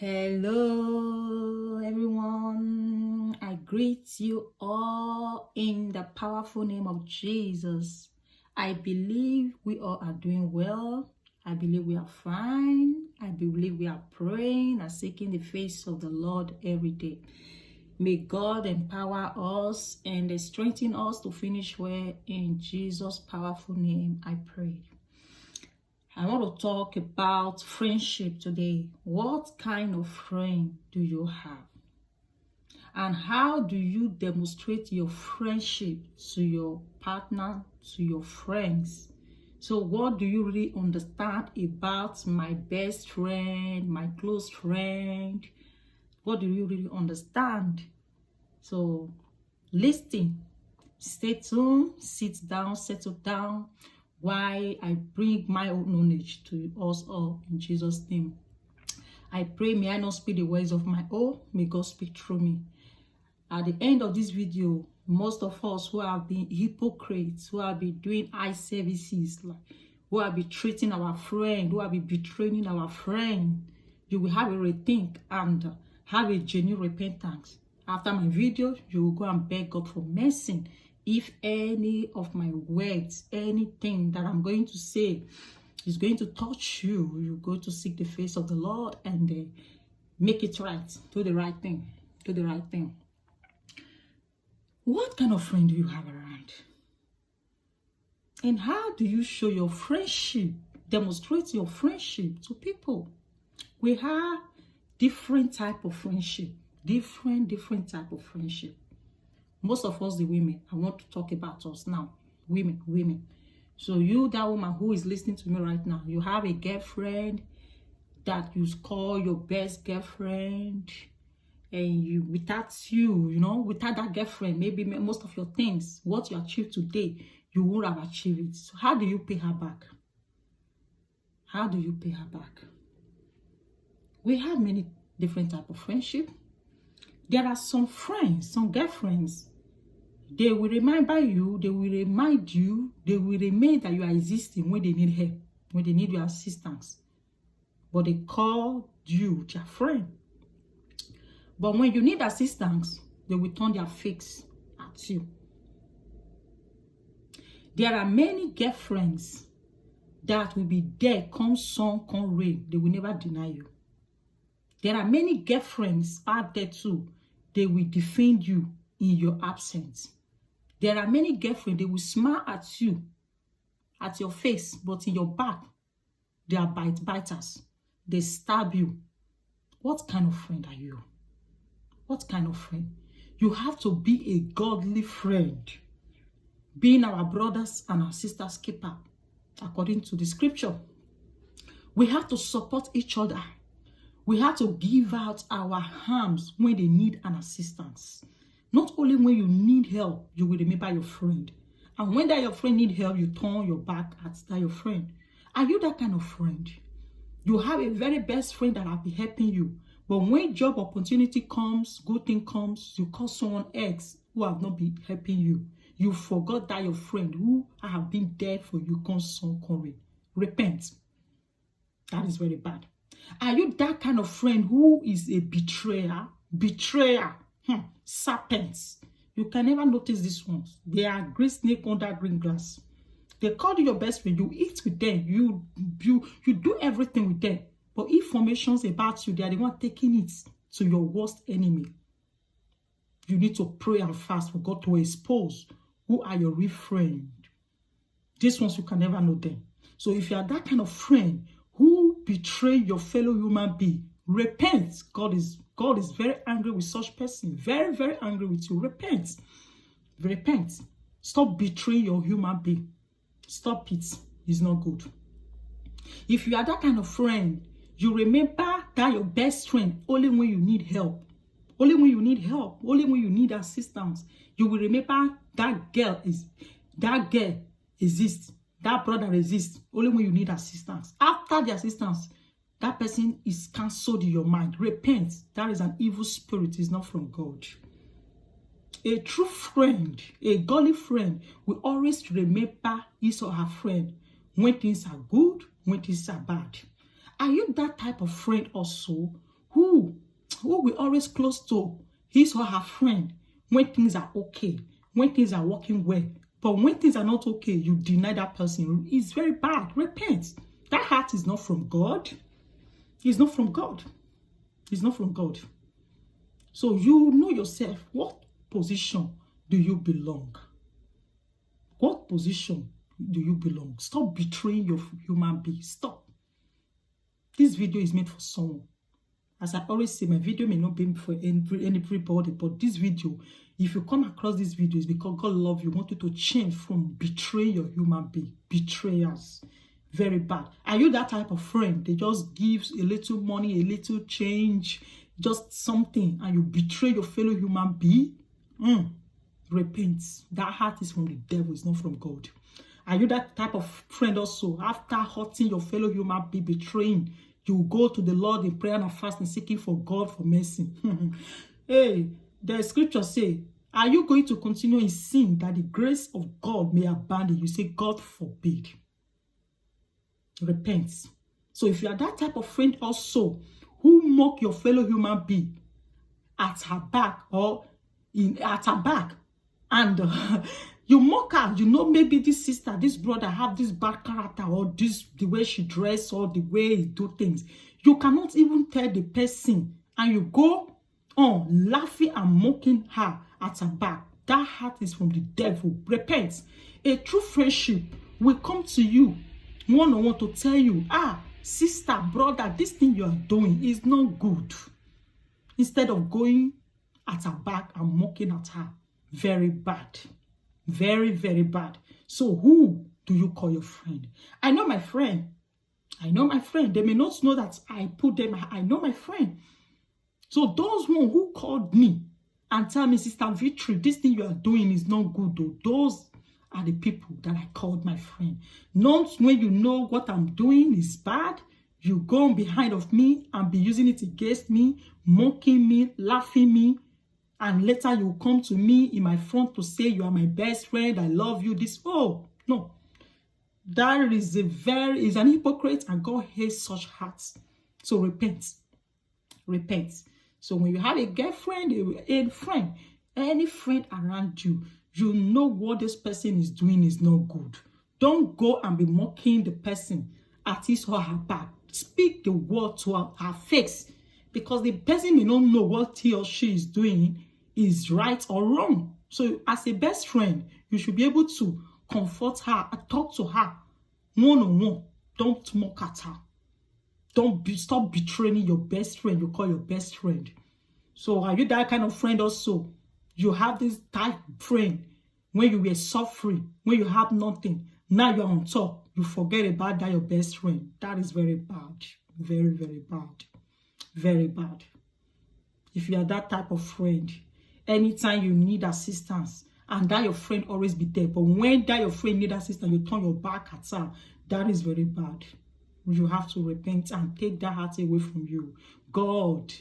Hello, everyone. I greet you all in the powerful name of Jesus. I believe we all are doing well. I believe we are fine. I believe we are praying and seeking the face of the Lord every day. May God empower us and strengthen us to finish well. In Jesus' powerful name, I pray. I want to talk about friendship today. What kind of friend do you have? And how do you demonstrate your friendship to your partner, to your friends? So what do you really understand about my best friend, my close friend? What do you really understand? So listen, stay tuned, sit down, settle down, why I bring my own knowledge to us all in Jesus' name. I pray, may I not speak the words of my own, may God speak through me. At the end of this video, most of us who have been hypocrites, who have been doing eye services, who have been treating our friend, who have been betraying our friend, you will have a rethink and have a genuine repentance. After my video, you will go and beg God for mercy. If any of my words, anything that I'm going to say is going to touch you, you go to seek the face of the Lord and make it right. Do the right thing. Do the right thing. What kind of friend do you have around? And how do you show your friendship, demonstrate your friendship to people? We have different type of friendship, different type of friendship. Most of us, the women, I want to talk about us now. Women. So you, that woman who is listening to me right now, you have a girlfriend that you call your best girlfriend, and without that girlfriend, maybe most of your things, what you achieve today, you won't have achieved it. So how do you pay her back? How do you pay her back? We have many different type of friendship. There are some friends, some girlfriends, they will remember you, they will remind you, they will remain that you are existing when they need help, when they need your assistance. But they call you their friend. But when you need assistance, they will turn their face at you. There are many girlfriends that will be there, come sun, come rain. They will never deny you. There are many girlfriends out there too. They will defend you in your absence. There are many girlfriends, they will smile at you, at your face, but in your back, they are biters. They stab you. What kind of friend are you? What kind of friend? You have to be a godly friend. Being our brothers and our sisters' keeper, according to the scripture. We have to support each other. We have to give out our arms when they need an assistance. Not only when you need help, you will remember your friend. And when that your friend need help, you turn your back at that your friend. Are you that kind of friend? You have a very best friend that will be helping you. But when job opportunity comes, good thing comes, you call someone else who have not been helping you. You forgot that your friend who have been there for you constantly. Repent. That is very bad. Are you that kind of friend who is a betrayer? Serpents. You can never notice these ones. They are great snake under green grass. They call you your best friend. You eat with them. You do everything with them. But information about you, they are the one taking it to your worst enemy. You need to pray and fast for God to expose who are your real friend. These ones, you can never know them. So if you are that kind of friend who betray your fellow human being, repent. God is very angry with such person. Very, very angry with you. Repent. Repent. Stop betraying your human being. Stop it. It's not good. If you are that kind of friend, you remember that your best friend only when you need help. Only when you need help. Only when you need assistance. You will remember that girl exists. That brother exists only when you need assistance. After the assistance, that person is cancelled in your mind. Repent. That is an evil spirit. It's not from God. A true friend, a godly friend, will always remember his or her friend when things are good, when things are bad. Are you that type of friend also who will always close to his or her friend when things are okay, when things are working well. But when things are not okay, you deny that person. It's very bad. Repent. That heart is not from God. It's not from God. It's not from God. So you know yourself. What position do you belong? What position do you belong? Stop betraying your human being. Stop. This video is made for someone. As I always say, my video may not be for everybody, but this video, if you come across this video, it's because God loves you, want you to change from betray your human being. Betrayers. Very bad. Are you that type of friend? They just give a little money, a little change, just something, and you betray your fellow human being? Repent. That heart is from the devil, it's not from God. Are you that type of friend also? After hurting your fellow human being, betraying, you go to the Lord in prayer and fasting, seeking for God for mercy. Hey, the scripture say, are you going to continue in sin that the grace of God may abandon you? Say, God forbid. Repent. So if you are that type of friend also, who mock your fellow human being at her back or at her back, and you mock her, you know, maybe this sister, this brother have this bad character, or this the way she dress, or the way he do things. You cannot even tell the person, and you go on laughing and mocking her at her back. That heart is from the devil. Repent. A true friendship will come to you one-on-one to tell you, sister, brother, this thing you are doing is not good. Instead of going at her back and mocking at her. Very bad. Very, very bad. So who do you call your friend? I know my friend. I know my friend. They may not know that I put them. I know my friend. So those one who called me and tell me, Sister Victory, this thing you are doing is not good though. Those are the people that I called my friend. Not when you know what I'm doing is bad, you go on behind of me and be using it against me, mocking me, laughing me, and later you come to me in my front to say you are my best friend, I love you, this. Oh, no. That is an hypocrite, and God hates such hearts. So repent. Repent. So when you have a girlfriend, a friend, any friend around you, you know what this person is doing is not good. Don't go and be mocking the person at his or her back. Speak the word to her face, because the person may not know what he or she is doing is right or wrong. So as a best friend, you should be able to comfort her and talk to her one-on-one. Don't mock at her. Stop betraying your best friend you call your best friend. So are you that kind of friend also? You have this type of friend when you were suffering, when you have nothing. Now you're on top. You forget about that your best friend. That is very bad. Very, very bad. Very bad. If you are that type of friend, anytime you need assistance, and that your friend always be there, but when that your friend need assistance, you turn your back at her, that is very bad. You have to repent and take that heart away from you. God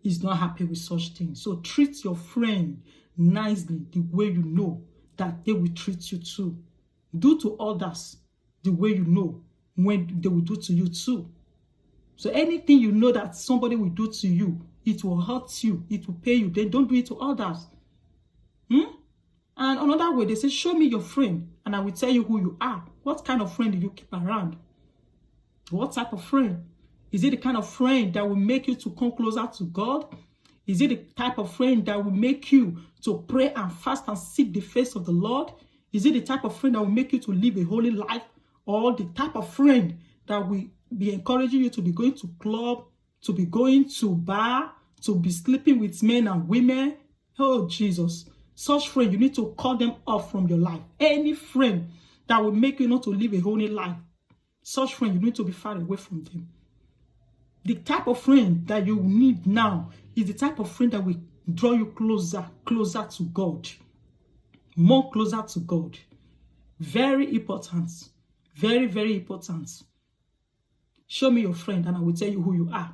is not happy with such things. So treat your friend nicely, the way you know that they will treat you too. Do to others the way you know when they will do to you too. So anything you know that somebody will do to you, it will hurt you, it will pay you, then don't do it to others. And another way, they say, show me your friend, and I will tell you who you are. What kind of friend do you keep around? What type of friend? Is it the kind of friend that will make you to come closer to God? Is it the type of friend that will make you to pray and fast and seek the face of the Lord? Is it the type of friend that will make you to live a holy life? Or the type of friend that will be encouraging you to be going to club, to be going to bar, to be sleeping with men and women? Oh, Jesus. Such friend, you need to cut them off from your life. Any friend that will make you not to live a holy life, such friend, you need to be far away from them. The type of friend that you need now is the type of friend that will draw you closer to God. More closer to God. Very important. Very, very important. Show me your friend and I will tell you who you are.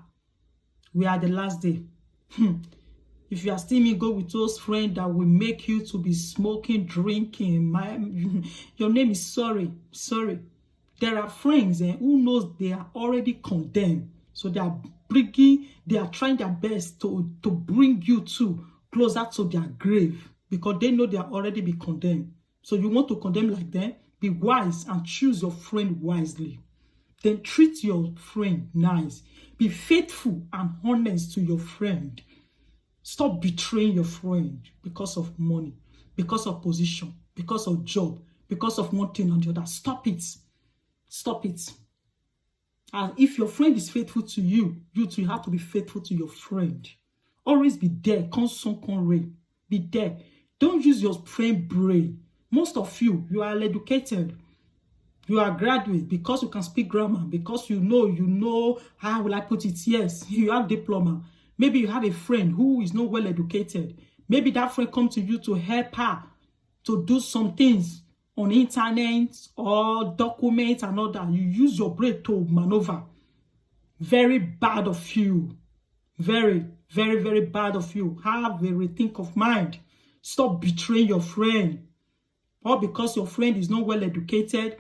We are the last day. If you are still me, go with those friends that will make you to be smoking, drinking. Your name is sorry. Sorry. There are friends who knows they are already condemned. So they are they are trying their best to bring you closer to their grave, because they know they are already be condemned. So you want to condemn like them? Be wise and choose your friend wisely. Then treat your friend nice. Be faithful and honest to your friend. Stop betraying your friend because of money, because of position, because of job, because of one thing or the other. Stop it. Stop it. And if your friend is faithful to you, you too have to be faithful to your friend. Always be there. Be there. Don't use your friend brain. Most of you are educated. You are graduate because you can speak grammar, because you know, how will I put it? Yes, you have diploma. Maybe you have a friend who is not well educated. Maybe that friend comes to you to help her to do some things on internet or documents and all that. You use your brain to maneuver. Very bad of you. Very, very, very bad of you. Have a rethink of mind. Stop betraying your friend. Or because your friend is not well educated,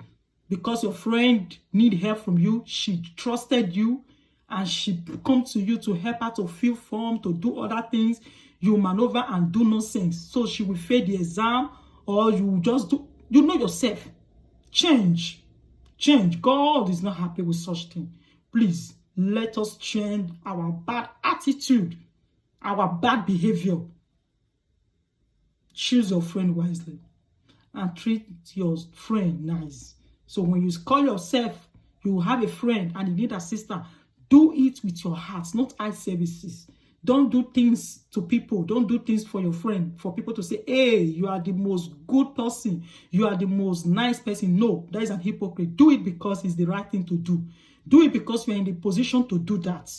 because your friend need help from you, she trusted you, and she come to you to help her to fill form, to do other things, you maneuver and do nonsense. So she will fail the exam, or you just do, you know yourself. Change. God is not happy with such thing. Please, let us change our bad attitude, our bad behavior. Choose your friend wisely and treat your friend nice. So when you call yourself, you have a friend and you need assistance, do it with your heart, not eye services. Don't do things to people. Don't do things for your friend, for people to say, hey, you are the most good person. You are the most nice person. No, that is an hypocrite. Do it because it's the right thing to do. Do it because you are in the position to do that.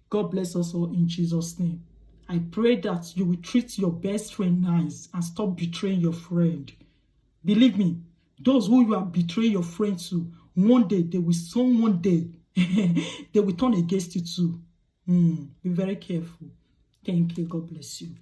God bless us all in Jesus' name. I pray that you will treat your best friend nice and stop betraying your friend. Believe me, those who you are betraying your friend to, one day they will they will turn against you too. Be very careful. Thank you. God bless you.